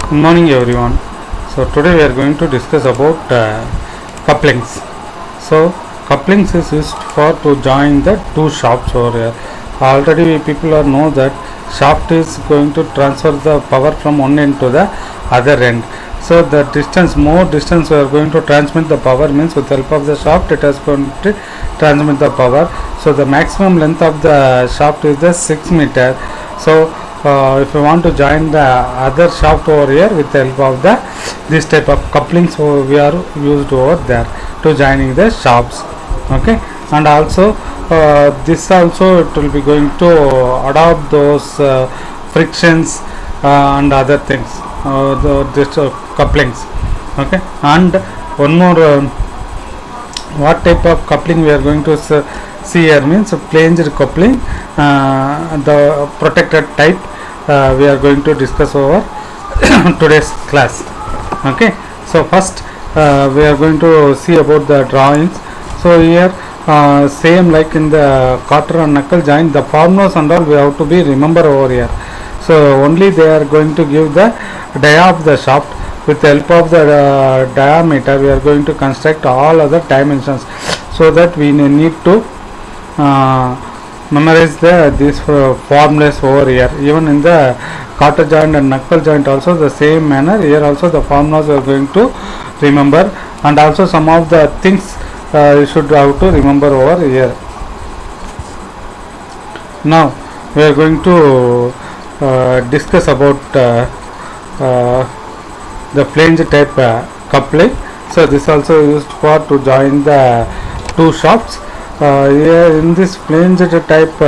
Good morning everyone. So today we are going to discuss about couplings. So couplings is used for to join the two shafts over here. Already people are know that shaft is going to transfer the power from one end to the other end. So the distance, more distance we are going to transmit the power, means with the help of the shaft it is going to transmit the power. So the maximum length of the shaft is the 6 meter. So if you want to join the other shaft over here with the help of the this type of couplings, we are used over there to joining the shafts. Okay, and also this also it will be going to adopt those frictions and other things, this couplings. Okay, and one more what type of coupling we are going to see here, means flanged coupling, the protected type we are going to discuss over today's class. Okay, so first we are going to see about the drawings. So here same like in the quarter and knuckle joint, the formulas and all we have to be remember over here. So only they are going to give the dia of the shaft. With the help of the diameter we are going to construct all other dimensions, so that we need to memorize these formulas over here. Even in the quarter joint and knuckle joint also the same manner, here also the formulas we are going to remember, and also some of the things you should have to remember over here. Now we are going to discuss about the flange type coupling. So this also used for to join the two shafts. Here in this flange type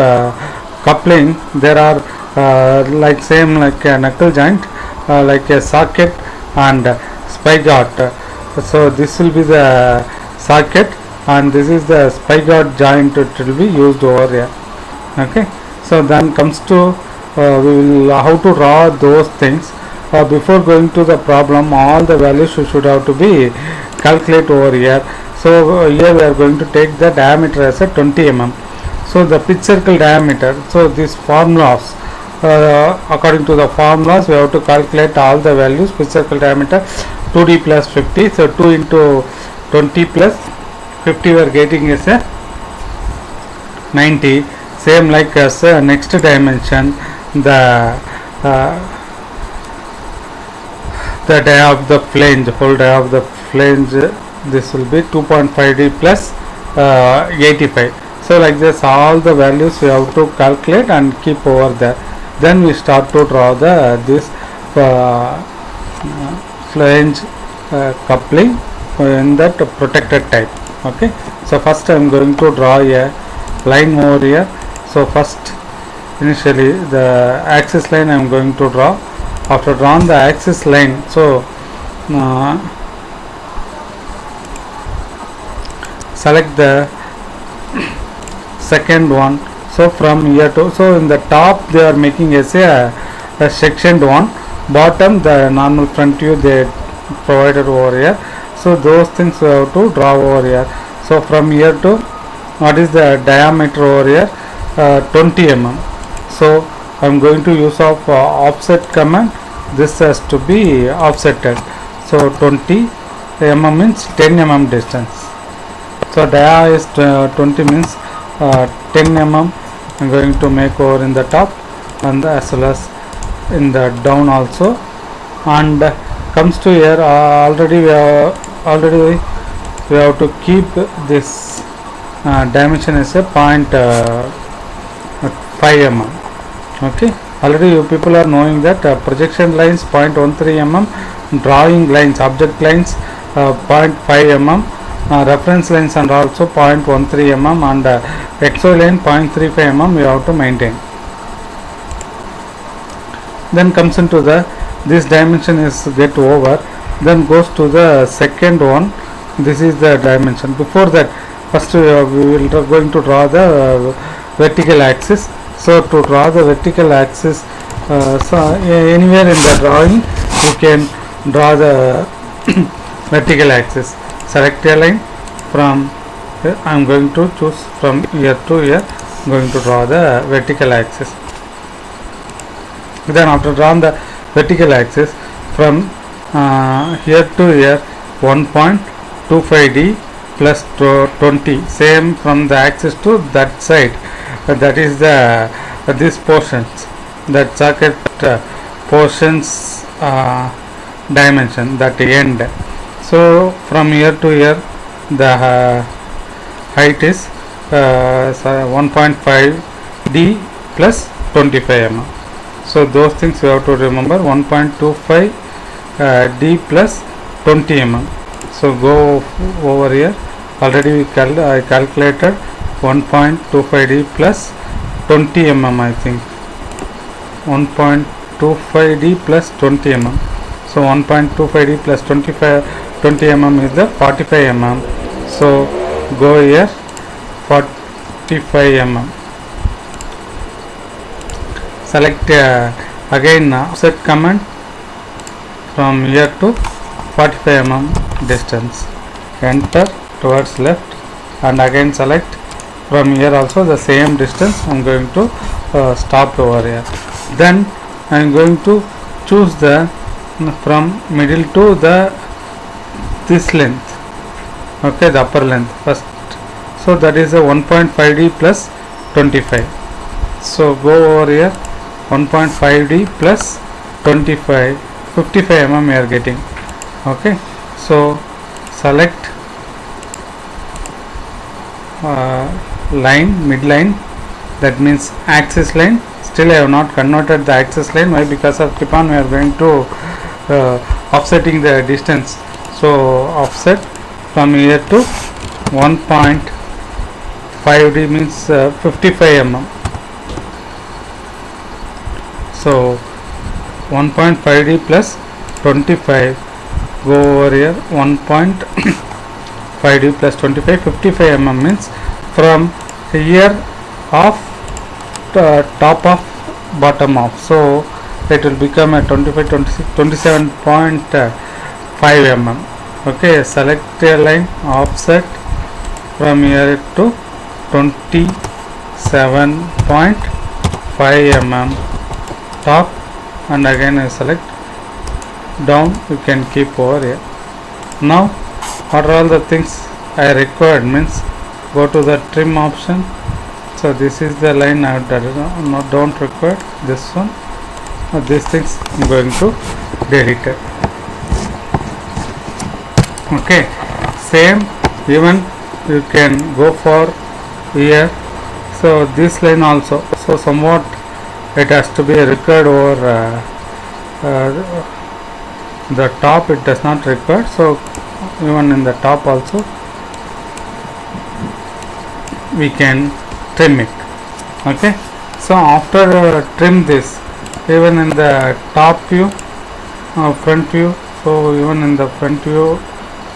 coupling there are like same like a knuckle joint, like a socket and spigot. So this will be the socket and this is the spigot joint, it will be used over here. Okay, so then comes to we will how to draw those things. Before going to the problem, all the values you should have to be calculate over here. So here we are going to take the diameter as a 20 mm. So the pitch circle diameter, so these formulas, according to the formulas we have to calculate all the values. Pitch circle diameter 2d plus 50, so 2 into 20 plus 50 we are getting as a 90. Same like as next dimension, the dia of the flange, whole dia of the flange, this will be 2.5d plus 85. So like this all the values we have to calculate and keep over there. Then we start to draw the this flange coupling in that protected type. Okay, so first I am going to draw a line over here. So first initially the axis line I am going to draw. After drawing the axis line, so select the second one. So from here to, so in the top they are making as a sectioned one, bottom the normal front view they provided over here. So those things we have to draw over here. So from here to, what is the diameter over here, 20 mm. So I am going to use of offset command. This has to be offsetted. So 20 mm means 10 mm distance. So dia is 20 means 10 mm I am going to make over in the top and as well as in the down also. And comes to here, already we have to keep this dimension as a 0.5 mm. Okay, already you people are knowing that projection lines 0.13 mm, drawing lines, object lines 0.5 mm, reference lines and also 0.13 mm, and XY line 0.35 mm we have to maintain. Then comes into the, this dimension is get over, then goes to the second one. This is the dimension. Before that, first we will going to draw the vertical axis. So to draw the vertical axis, so anywhere in the drawing you can draw the vertical axis. Select a line from here. I am going to choose from here to here. I am going to draw the vertical axis. Then after drawing the vertical axis, from here to here 1.25d plus 20, same from the axis to that side. That is the this portions, that circuit portions dimension, that end. So from here to here the height is 1.5d plus 25 mm. So those things you have to remember. 1.25 d plus 20 mm. So go over here. Already I calculated 1.25 d plus 20 mm, I think 1.25 d plus 20 mm. So 1.25 d plus 20 mm is the 45 mm. So go here 45 mm. Select again offset command from here to 45 mm distance. Enter towards left and again select from here also the same distance. I am going to stop over here. Then I am going to choose the from middle to the this length, okay, the upper length first. So that is a 1.5d plus 25. So go over here 1.5d plus 25, 55 mm we are getting, okay. So select line, midline, that means axis line. Still I have not converted the axis line. Why? Because of keep on we are going to offsetting the distance. So offset from here to 1.5d means 55 mm. So 1.5d plus 25, go over here 1.5d plus 25, 55 mm means from here off top of bottom off. So it will become a 25, 26, 27.5 mm. Okay, select a line, offset from here to 27.5 mm top, and again I select down. You can keep over here. Now what are all the things I required means go to the trim option. So this is the line I don't require, this one. These things I am going to delete it. Okay, same even you can go for here. So this line also, so somewhat it has to be required over the top, it does not require. So even in the top also we can trim it, okay. So after trim this, even in the top view, front view, so even in the front view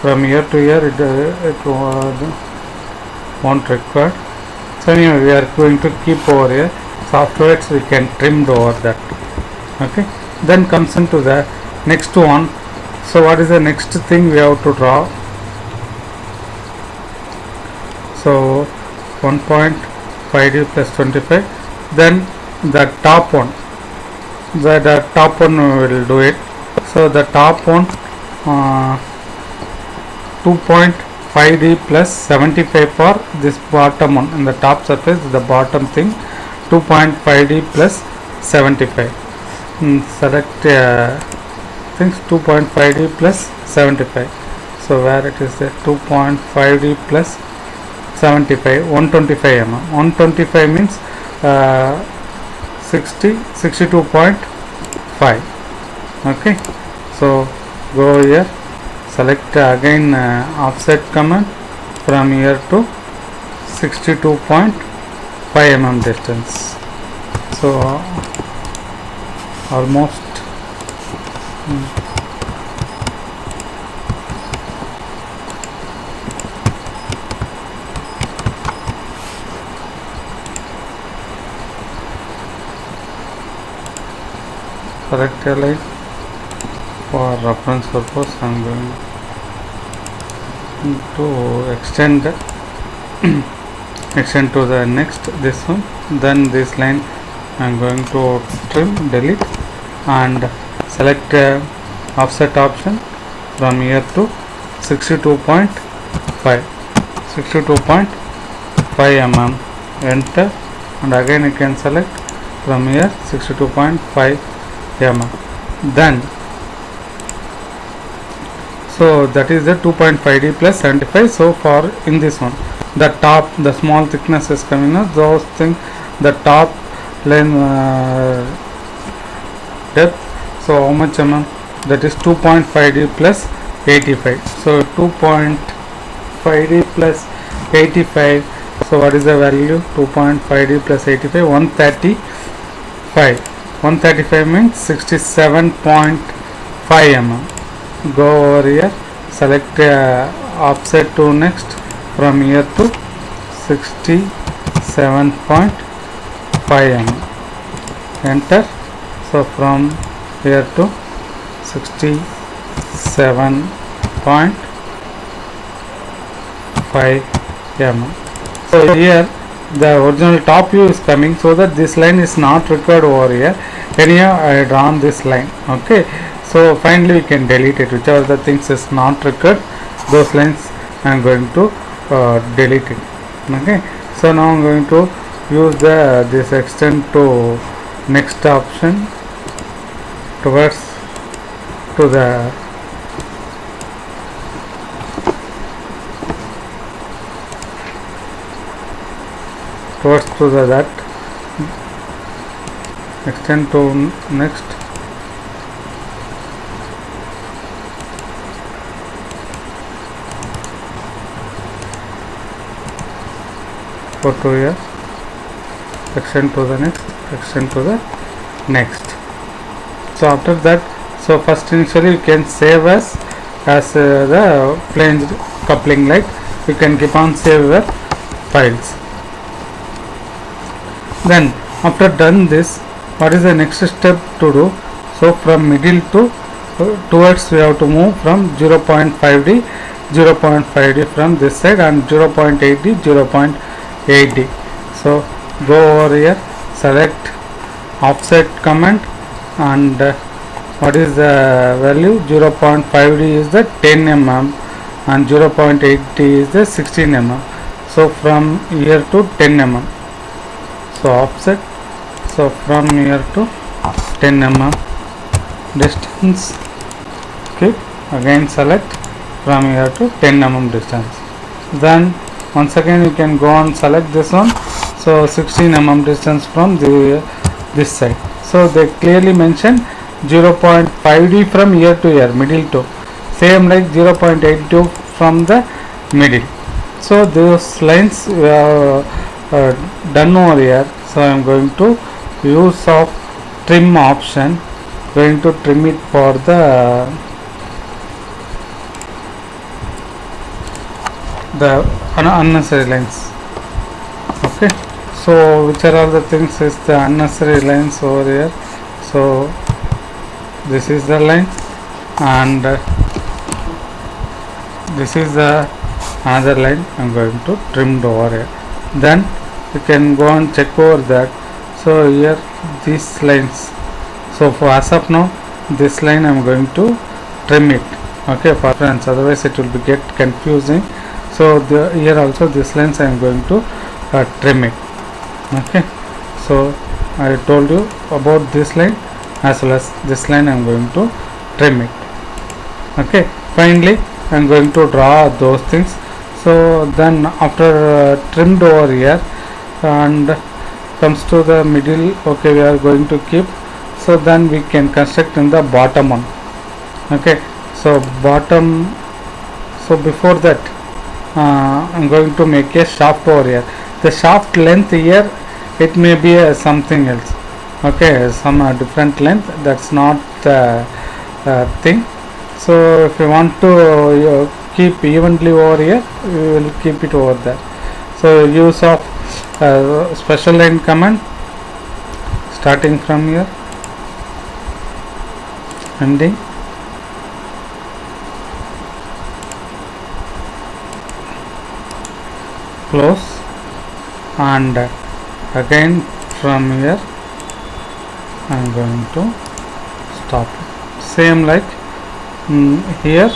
from here to here it won't require. So anyway we are going to keep over here. So afterwards we can trim over that, okay. Then comes into the next one. So what is the next thing we have to draw? So 1.5d plus 25, then the top one, the top one we will do it. So the top one 2.5d plus 75 for this bottom one, in the top surface, the bottom thing 2.5d plus 75. Select things 2.5d plus 75. So where it is the 2.5d plus 75, 125 mm. 125 means 62.5. Okay, so go here, select again offset command from here to 62.5 mm distance. So almost select a line for reference purpose. I am going to extend extend to the next this one. Then this line I am going to trim, delete, and select offset option from here to 62.5 mm, enter, and again you can select from here 62.5 mm. Then so that is the 2.5D plus 75. So for in this one, the top, the small thickness is coming out, those things, the top line depth, so how much mm? That is 2.5D plus 85. So 2.5D plus 85, so what is the value? 2.5D plus 85, 135. 135 means 67.5 mm. Go over here, select offset to next, from here to 67.5 mm, enter. So from here to 67.5 mm. So here the original top view is coming, so that this line is not required over here. Anyhow I drawn this line. Okay, so finally we can delete it, whichever the things is not required, those lines I am going to delete it. Okay, so now I am going to use this extend to next option towards to the that extend to next, go to here, extend to the next, extend to the next. So after that, so first initially you can save as the flange coupling, like you can keep on save your files. Then after done this, what is the next step to do? So from middle to towards we have to move from 0.5D from this side, and 0.8D 0.8D. So go over here, select offset command, and what is the value? 0.5D is the 10 mm and 0.8D is the 16 mm. So from here to 10 mm. So offset, so from here to 10 mm distance, keep, again select from here to 10 mm distance. Then once again you can go and select this one, so 16 mm distance from this side. So they clearly mention 0.5D from here to here, middle to, same like 0.82 from the middle. So those lines we have done over here. So I am going to use of trim option, going to trim it for the unnecessary lines. Okay, so which are all the things is the unnecessary lines over here. So this is the line, and this is the another line I am going to trim over here. Then you can go and check over that. So here these lines, so for as of now this line I am going to trim it, okay, for friends, otherwise it will be get confusing. So here also this lines I am going to trim it. Okay, so I told you about this line as well as this line I am going to trim it. Okay, finally I am going to draw those things. So then after trimmed over here and comes to the middle, okay, we are going to keep. So then we can construct in the bottom one. Okay, so bottom, so before that I'm going to make a shaft over here. The shaft length here, it may be something else, okay, some different length, that's not the thing. So if you want to keep evenly over here, we will keep it over there. So use of special line command, starting from here, ending, close, and again from here I am going to stop it. Same like here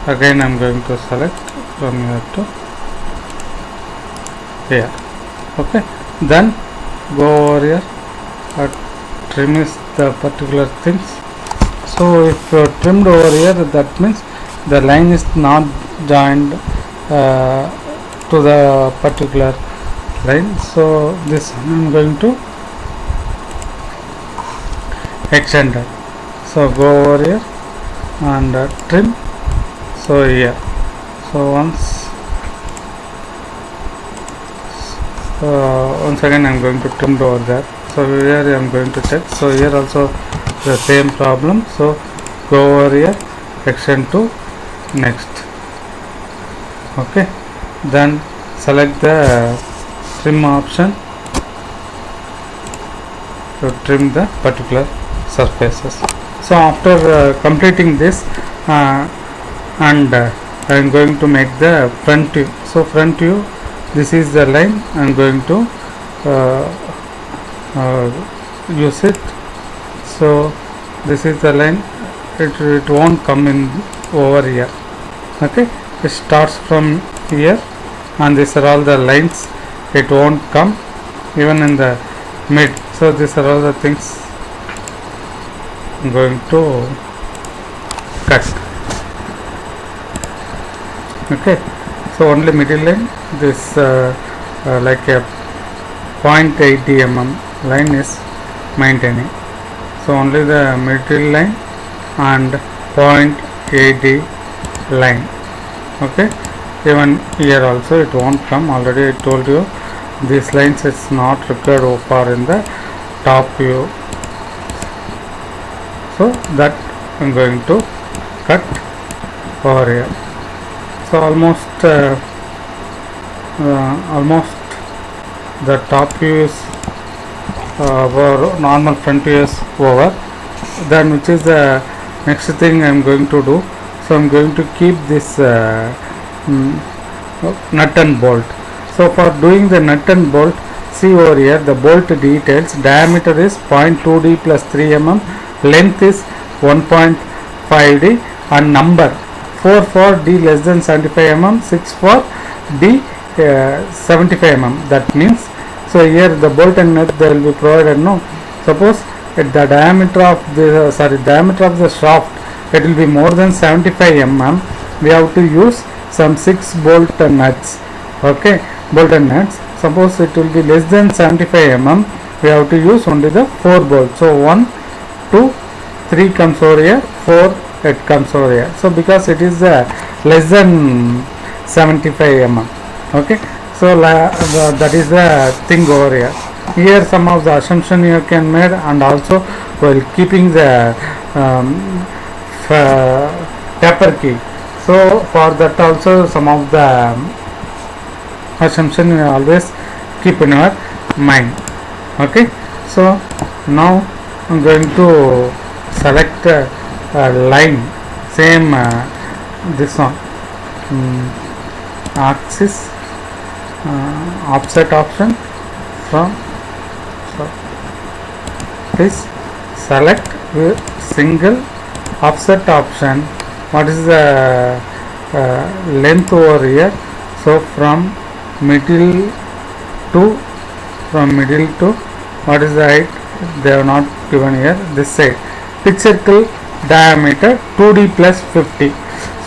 again I'm going to select from here to here. Okay, then go over here, trim is the particular things. So if you trimmed over here, that means the line is not joined to the particular line. So this I'm going to extend it. So go over here and trim. So here, so once again I'm going to trim over there. So here I'm going to check. So here also the same problem. So go over here, extend to next. Okay, then select the trim option to trim the particular surfaces. So after completing this and I am going to make the front view. So front view, this is the line I am going to use it. So this is the line, it won't come in over here. Okay, it starts from here and these are all the lines, it won't come even in the mid. So these are all the things I'm going to cut. Okay, so only middle line, this like a 0.80 mm line is maintaining. So only the middle line and 0.80 line. Okay, even here also it won't come. Already I told you these lines is not required for in the top view. So that I'm going to cut over here. So almost the top view is over, normal front view is over. Then which is the next thing I am going to do. So I am going to keep this nut and bolt. So for doing the nut and bolt, see over here the bolt details. Diameter is 0.2d plus 3 mm, length is 1.5d, and number 4 for D less than 75 mm, 6 for D 75 mm. That means, so here the bolt and nut they will be provided. No, suppose at the diameter of the diameter of the shaft, it will be more than 75 mm. We have to use some 6 bolt and nuts. Okay, bolt and nuts. Suppose it will be less than 75 mm. We have to use only the 4 bolts. So 1, 2, 3 comes over here, 4 it comes over here. So because it is less than 75 mm. Okay, so that is the thing over here. Here some of the assumption you can make, and also while keeping the taper key. So for that also some of the assumption you always keep in your mind. Okay, so now I'm going to select line, same this one, axis, offset option from, so please select single offset option. What is the length over here? So from middle to what is the height? They have not given here. This side, pitch circle diameter 2d plus 50.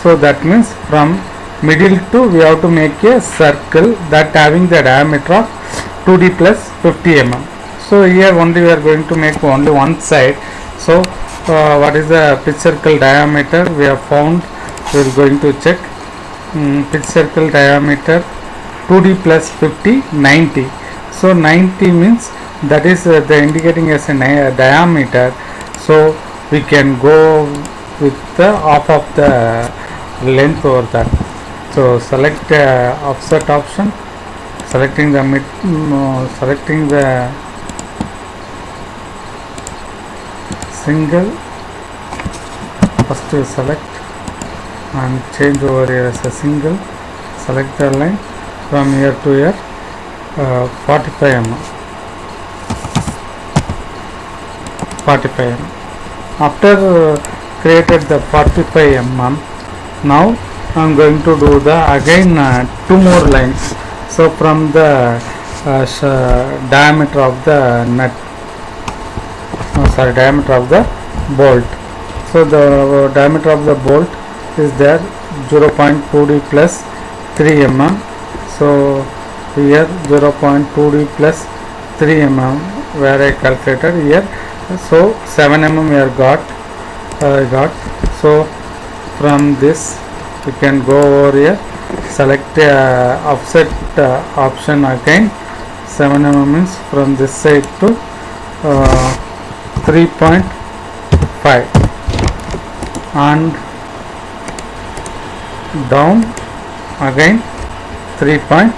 So that means from middle to we have to make a circle that having the diameter of 2d plus 50 mm. So here only we are going to make only one side. So what is the pitch circle diameter? We have found. We are going to check pitch circle diameter 2d plus 50 90. So 90 means that is the indicating as a diameter. So we can go with the half of the length over that. So select offset option, selecting the mid, selecting the single. First we select and change over here as a single. Select the line from here to here 45 mm. 45 mm. After created the 45 mm, now I am going to do the again 2 more lines. So from the diameter of the nut, diameter of the bolt. So the diameter of the bolt is there 0.2d plus 3 mm. So here 0.2d plus 3 mm where I calculated here. So 7 mm we are got. So from this you can go over here, select offset option again. 7 mm means from this side to 3.5 and down again 3.5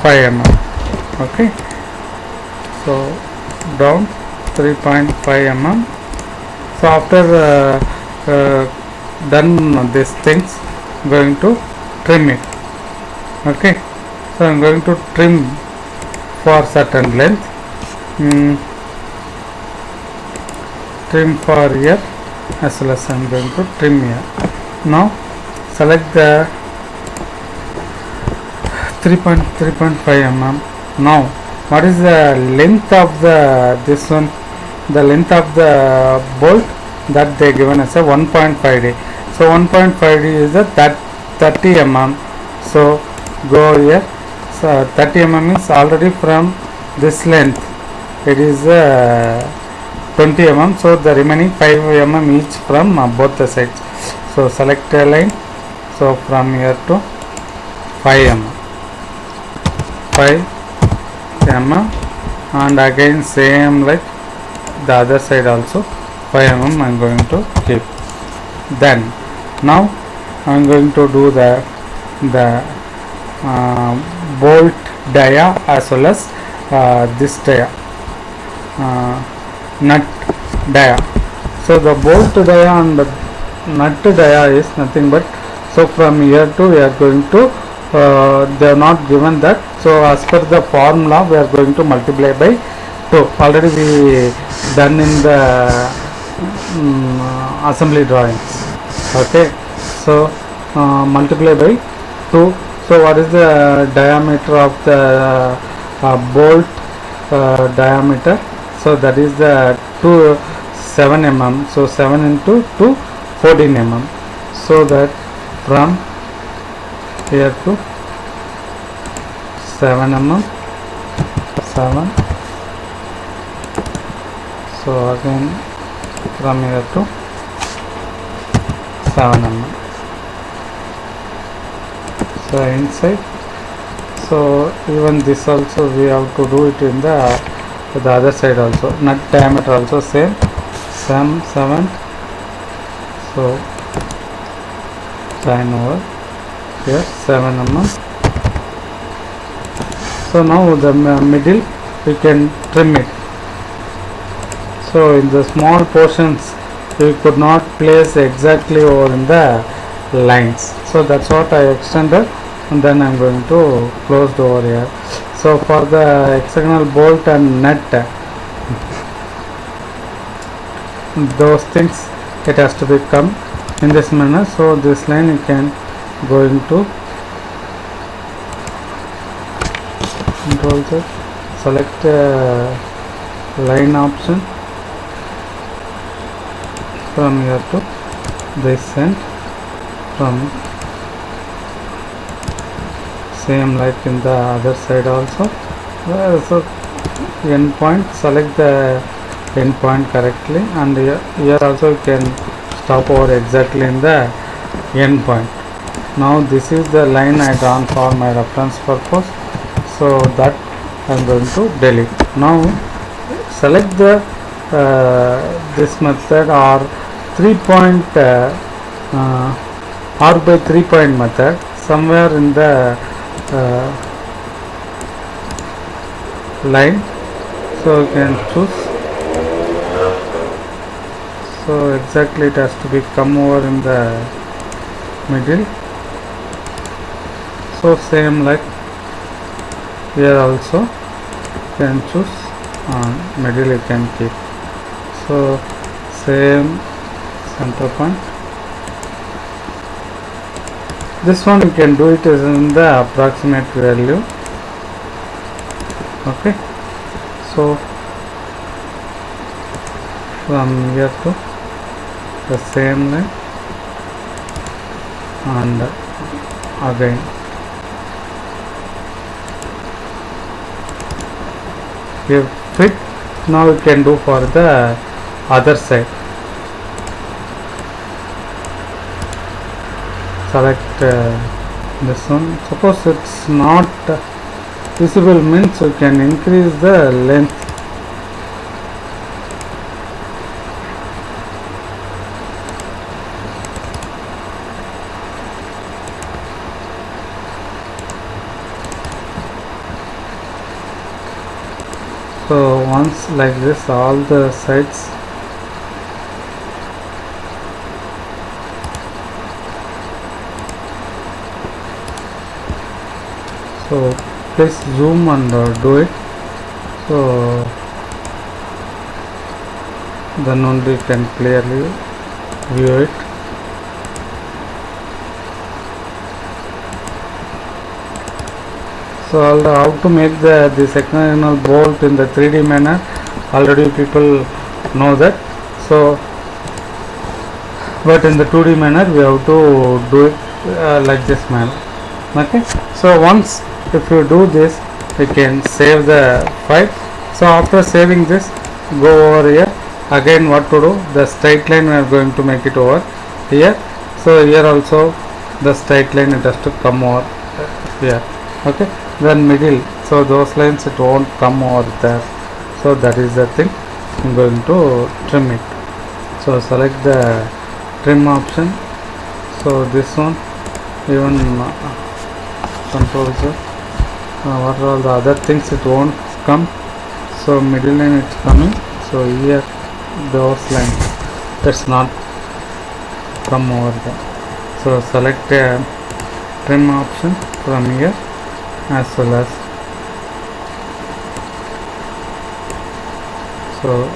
mm. Okay, so down 3.5 mm. So after done these things, going to trim it. Okay, so I am going to trim for certain length. Trim for here as well as I am going to trim here. Now select the 3.5 mm. Now what is the length of the this one? The length of the bolt that they given as a 1.5d. So 1.5d is a 30 mm. So go here. So 30 mm is already from this length. It is 20 mm. So the remaining 5 mm each from both the sides. So select a line. So from here to 5 mm. 5 mm and again same like the other side also 5 mm I am going to keep. Then now I am going to do the bolt dia as well as this dia, nut dia. So the bolt dia and the nut dia is nothing but, so from here to we are going to they are not given that, so as per the formula we are going to multiply by 2. Already we done in the assembly drawings. Okay, so multiply by 2. So what is the diameter of the bolt diameter? So that is the 7 mm. So 7 into 2 14 mm. So that from here to 7 mm 7. So again from here to 7 mm. So inside, so even this also we have to do it in the other side also. Nut diameter also same 7. So join over here 7 mm. So now the middle we can trim it. So in the small portions we could not place exactly over in the lines. So that's what I extended, and then I'm going to close over here. So for the hexagonal bolt and nut, those things it has to become in this manner. So this line you can go into Control Z, select line option from here to this end, from same like in the other side also. So end point, select the end point correctly, and here also you can stop over exactly in the end point. Now this is the line I drawn for my reference purpose, so that I am going to delete. Now select the this method or 3 point arc by 3 point method somewhere in the line. So you can choose. So exactly it has to be come over in the middle. So same like here also can choose middle you can keep. So same center point. This one you can do it as in the approximate value. Okay, so from here to the same line and again if fit. Now you can do for the other side. Select this one. Suppose it's not visible, means you can increase the length. So once like this, all the sides. So please zoom and do it. So then only you can clearly view it. So how to make this hexagonal bolt in the 3D manner, already people know that. So but in the 2D manner we have to do it like this manner. Okay, so once if you do this, you can save the file. So after saving this, go over here again. What to do? The straight line we are going to make it over here. So here also the straight line it has to come over here. Okay, then middle, so those lines it won't come over there. So that is the thing. I'm going to trim it. So select the trim option. So this one, even control Z. What are all the other things, it won't come. So middle line it's coming. So here those lines that's not come over there. So select a trim option from here as well as. So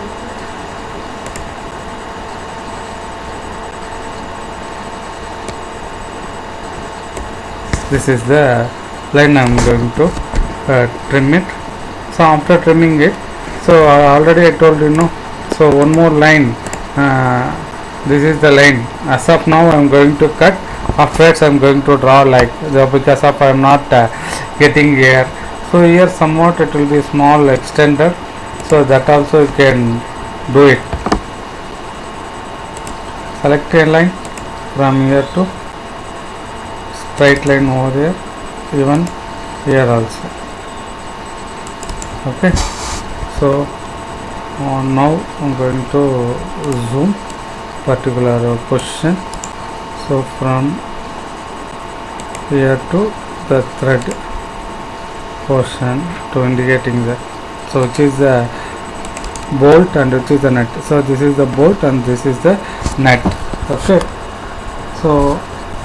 this is the line I am going to trim it. So after trimming it, so already I told you, so one more line, this is the line. As of now I am going to cut, afterwards I am going to draw like because of I am not getting here. So here somewhat it will be small extender, so that also you can do it. Select a line from here to straight line over here, even here also. Okay, so now I'm going to zoom particular position. So from here to the thread portion to indicating that, so which is the bolt and which is the nut. So this is the bolt and this is the nut. Okay, so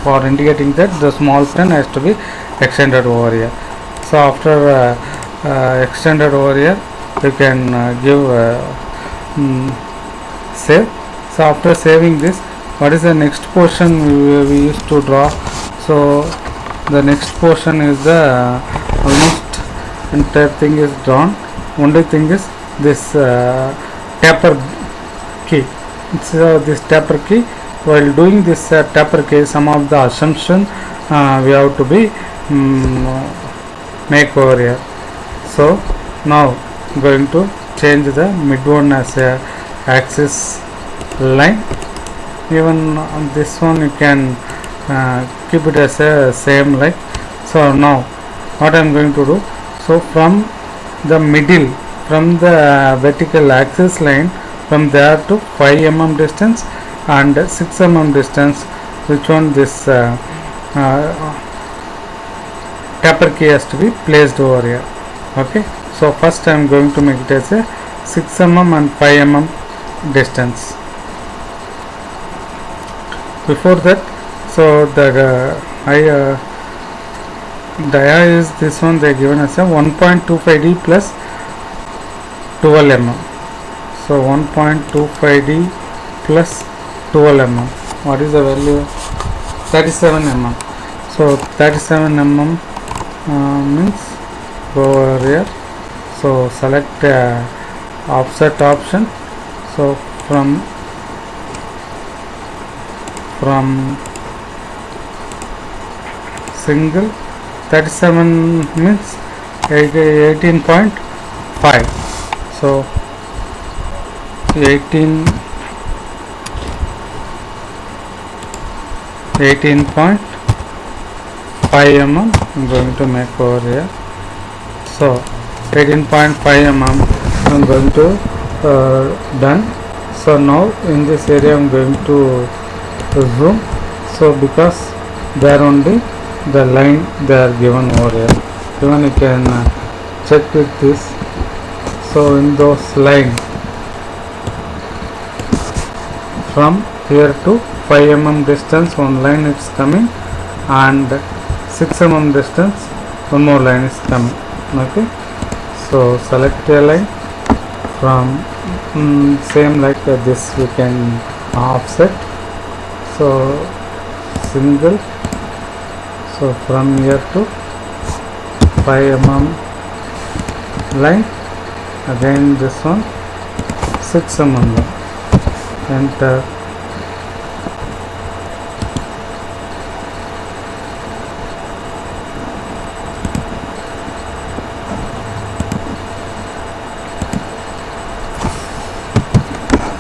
for indicating that the small pin has to be extended over here. So after extended over here, you can give save. So after saving this, what is the next portion we used to draw? So the next portion is the almost entire thing is drawn. Only thing is this taper key. So this taper key, while doing this taper key, some of the assumption we have to be make over here. So now I'm going to change the mid one as a axis line. Even on this one you can keep it as a same line. So now what I am going to do, so from the middle, from the vertical axis line, from there to 5 mm distance and 6 mm distance, which one this taper key has to be placed over here. Okay, so first I am going to make it as a 6 mm and 5 mm distance. Before that, so that I dia is this one, they given as a 1.25D plus 12 mm. So 1.25D plus 12 mm. What is the value? 37 mm. So 37 mm means go over here. So select offset option. So from single, 37 means 18.5. So 18.5 mm I'm going to make over here. So 18.5 mm I'm going to done. So now in this area I'm going to zoom. So because there only the line they are given over here. Even you can check with this. So in those line from here to 5 mm distance one line is coming, and 6 mm distance one more line is coming. Okay, so select a line from same like this we can offset. So single, so from here to 5 mm line, again this one 6 mm line, enter.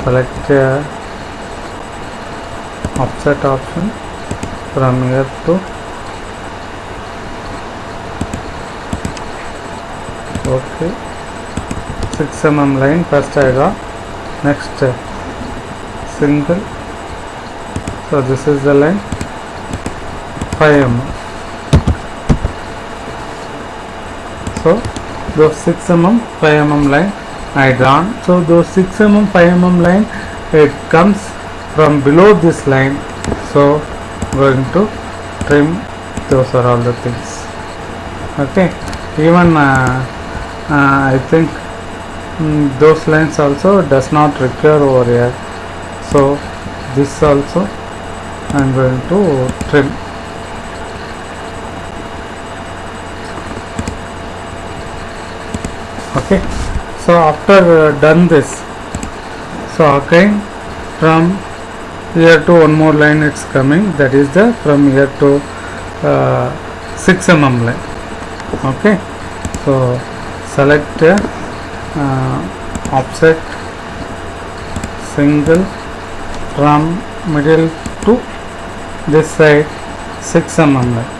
Select offset option from here to okay 6 mm line first I got. Next single, so this is the line 5 mm. So those 6 mm 5 mm line I drawn. So those 6 mm 5 mm line, it comes from below this line. So going to trim. Those are all the things. Okay, even I think those lines also does not require over here. So this also I am going to trim. Okay, so after done this, so again from here to one more line it's coming, that is the from here to 6 mm line. Okay, so select offset single from middle to this side 6 mm line,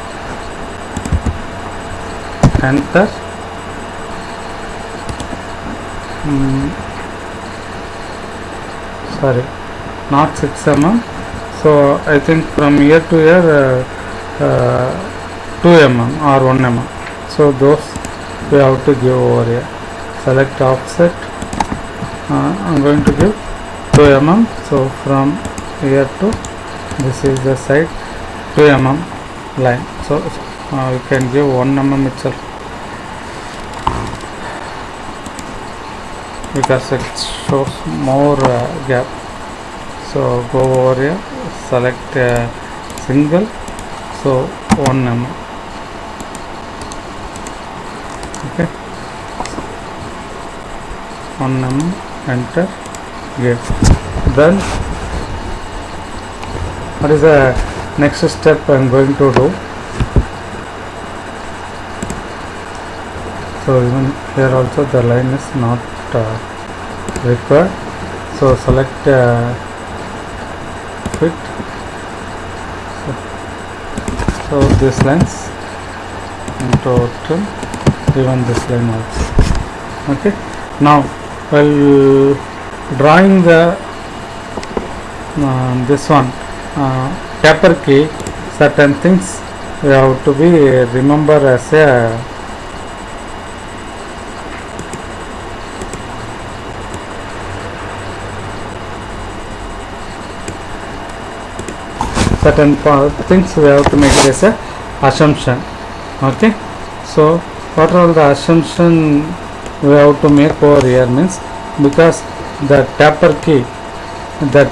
enter. Sorry, not 6 mm. So I think from here to here 2 mm or 1 mm. So those we have to give over here. Select offset. I'm going to give 2 mm. So from here to this is the side 2 mm line. So you can give 1 mm itself, because it shows more gap. So go over here, select single, so 1 mm. Okay, 1 mm, enter, give. Then what is the next step I am going to do? So even here also the line is not required. So select fit. So this lines into trim, even this line also. Okay, now while drawing the this one taper key, certain things we have to be remember as a certain things we have to make it as a assumption. Okay, so what are all the assumption we have to make over here means, because the the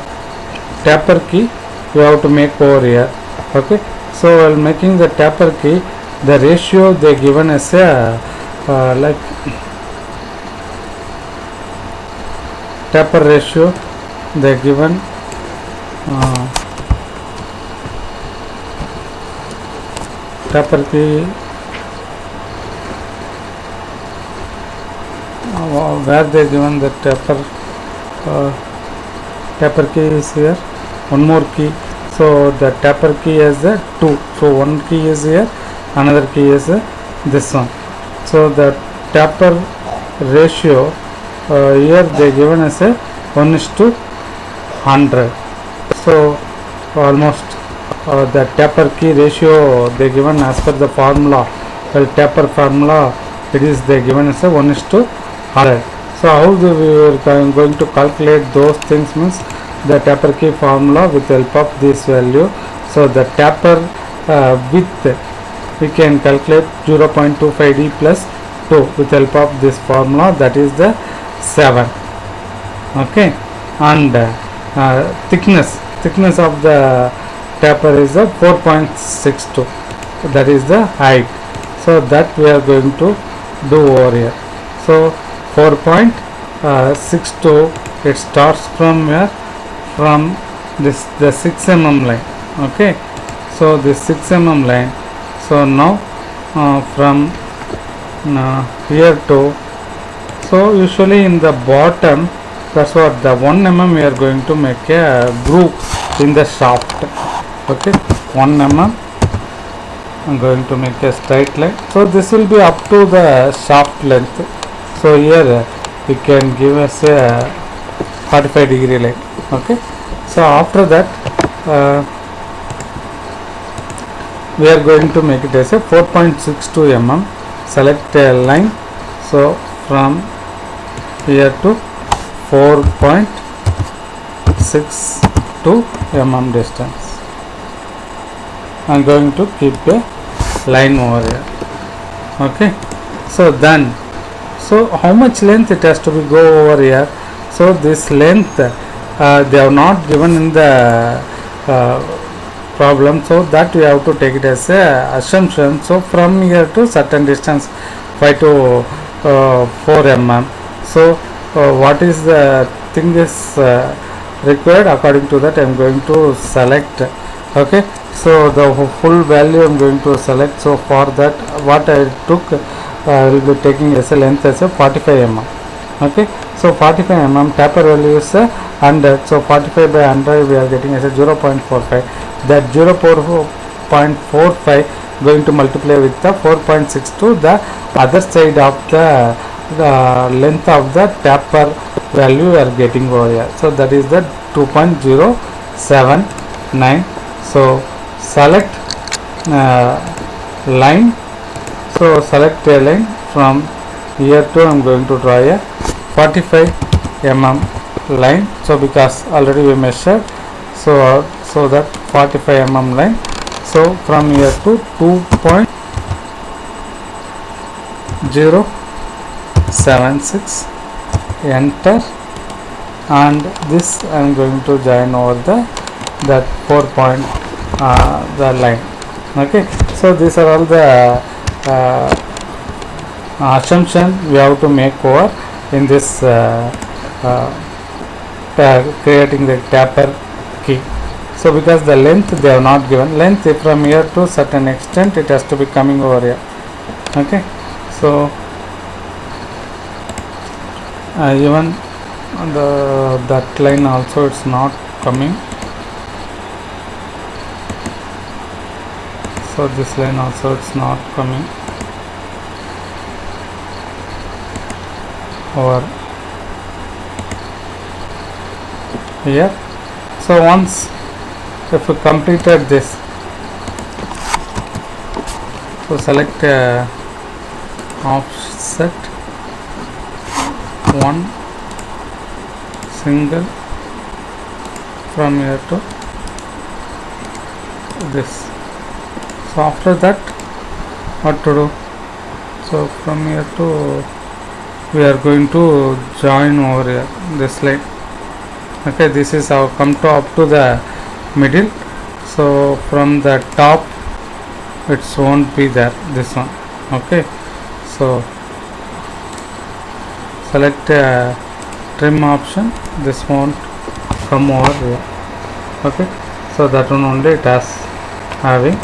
tapper key we have to make over here. Okay, so while making the tapper key, the ratio they given as a like tapper ratio they given tapper key where they given the tapper key is here, one more key. So the tapper key is a 2, so one key is here, another key is this one. So the tapper ratio here they given as a 1:100. So almost the tapper key ratio they given as per the formula, well tapper formula, it is they given as a 1:100. So how we are going to calculate those things means, the tapper key formula with help of this value. So the tapper width we can calculate 0.25d plus 2 with help of this formula, that is the 7. Okay, and thickness of the tapper is a 4.62, that is the height. So that we are going to do over here. So 4.62, it starts from here, from this the 6 mm line. Okay, so this 6 mm line. So now from here to, so usually in the bottom, that's what the 1 mm we are going to make a groove in the shaft. Okay, 1 mm I'm going to make a straight line. So this will be up to the shaft length. So here we can give us a 45-degree line. Okay, so after that we are going to make it as a 4.62 mm. Select a line. So from here to 4.62 mm distance, I am going to keep a line over here. Okay, so then, so how much length it has to be go over here? So this length they have not given in the problem, so that we have to take it as a assumption. So from here to certain distance, 5 to 4 mm. So what is the thing is required, according to that I am going to select. Okay, so the full value I am going to select. So for that, what I took, I will be taking as a length as a 45 mm. Okay, so 45 mm tapper value is 100. So 45 by 100 we are getting as a 0.45. That 0.45 going to multiply with the 4.62, the other side of the length of the tapper value we are getting over here. So that is the 2.079. So select line. So select a line from here to I am going to draw a 45 mm line. So because already we measured, so that 45 mm line. So from here to 2.076, enter, and this I am going to join over that 4 point the line. Okay, so these are all the assumption we have to make over in this creating the tapper key. So because the length they have not given, length from here to certain extent it has to be coming over here. Okay, so even that line also it's not coming. So this line also it's not coming over here. So once if we completed this, so select offset one single from here to this. So after that what to do. So from here to we are going to join over here this line. Okay, this is how come to up to the middle. So from the top it won't be there, this one. Okay, so select trim option, this won't come over here. Okay, so that one only it has having.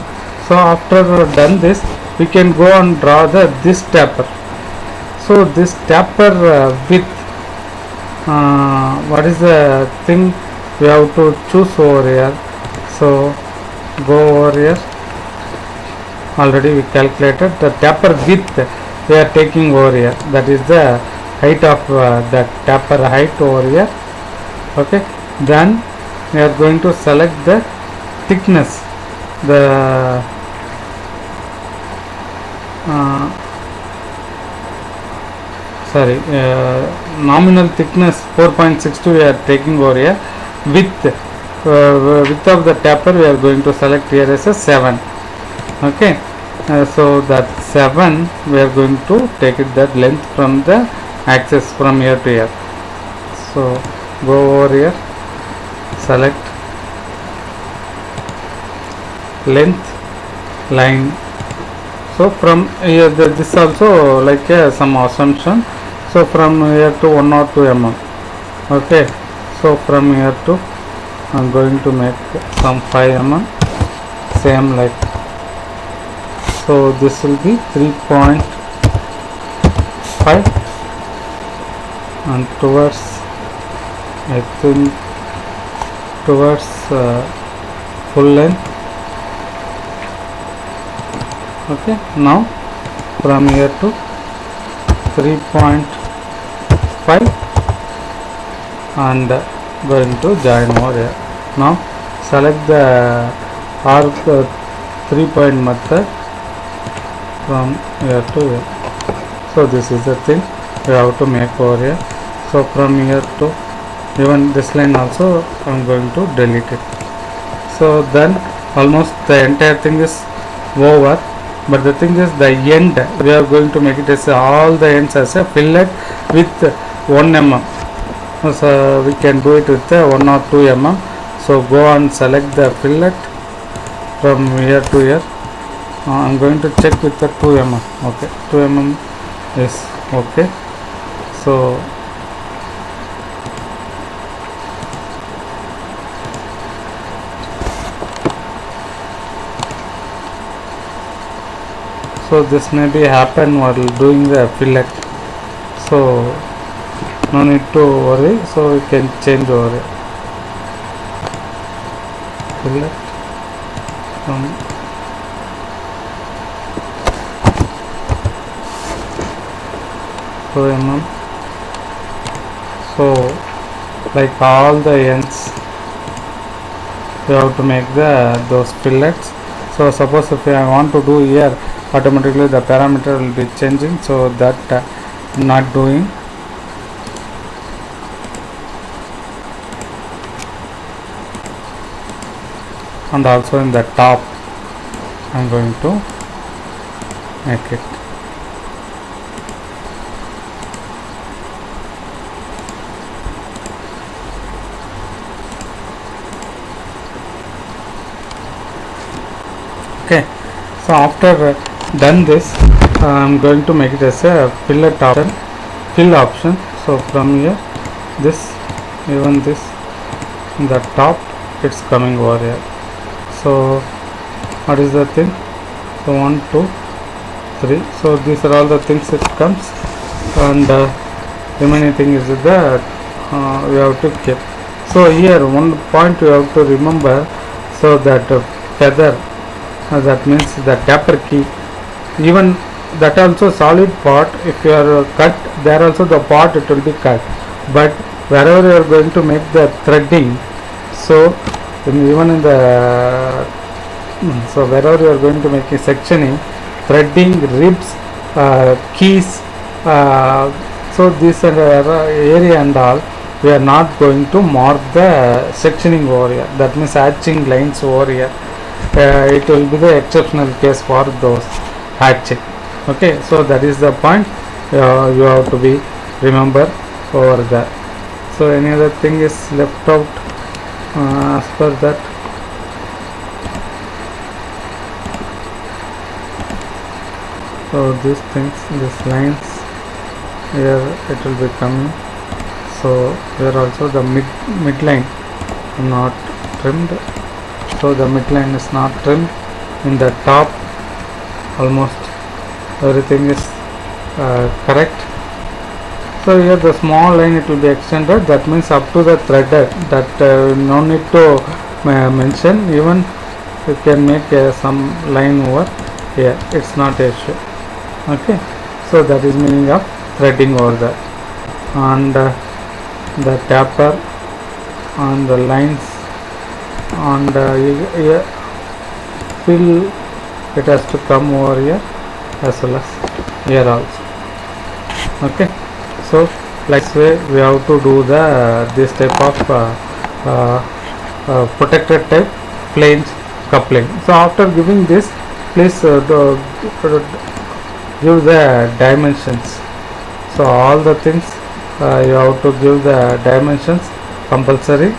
So after done this, we can go and draw this taper. So this taper width, what is the thing we have to choose over here. So go over here, already we calculated the taper width we are taking over here, that is the height of that taper height over here. Okay, then we are going to select the thickness, the nominal thickness 4.62 we are taking over here. Width of the taper we are going to select here as a 7. Okay, so that 7 we are going to take it that length from the axis from here to here. So go over here, select length line. So from here this also like some assumption. So from here to 102 mm. Okay, so from here to I'm going to make some 5 mm, same like. So this will be 3.5 and towards, I think towards full length. Okay, now from here to 3.5 and going to join over here. Now select the arc 3-point method from here to here. So this is the thing we have to make over here. So from here to even this line also I am going to delete it. So then almost the entire thing is over, but the thing is the end we are going to make it as all the ends as a fillet with 1 mm. So we can do it with 1 or 2 mm. So go and select the fillet from here to here. I'm going to check with the 2 mm. Okay, 2 mm is okay. So this may be happen while doing the fillet. So no need to worry. So we can change over it. Fillet from 2 mm. So like all the ends we have to make those fillets. So suppose if I want to do here, automatically the parameter will be changing, so that not doing. And also in the top I am going to make it. Okay, so after done this, I am going to make it as a fillet option, fill option. So from here, this, even this, in the top, it's coming over here. So what is the thing? So 1, 2, 3. So these are all the things it comes, and remaining thing is that we have to keep. So here one point you have to remember. So that feather, that means the taper key, even that also solid part, if you are cut there also the part it will be cut, but wherever you are going to make the threading, so even in the so wherever you are going to make a sectioning, threading, ribs, keys, so this area and all we are not going to mark the sectioning over here, that means hatching lines over here. It will be the exceptional case for those. hatching. Okay, so that is the point you have to be remember over there. So any other thing is left out as per that? So these things, these lines here, it will be coming. So here also the midline not trimmed. So the midline is not trimmed. In the top, almost everything is correct. So here the small line, it will be extended. That means up to the threaded. That no need to mention. Even you can make some line over here. It's not an issue. Okay. So that is meaning of threading over there. And the taper on the lines, and fill, it has to come over here as well as here also. Okay, so like this way we have to do the this type of protected type flange coupling. So after giving this, please give the dimensions. So all the things you have to give the dimensions compulsory.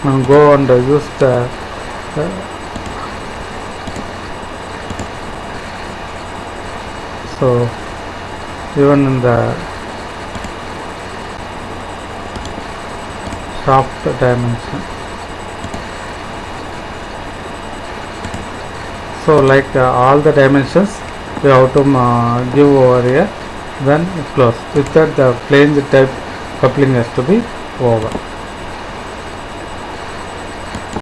And go and use the so even in the shaft dimension. So like all the dimensions we have to give over here, then close. With that, the flange type coupling has to be over.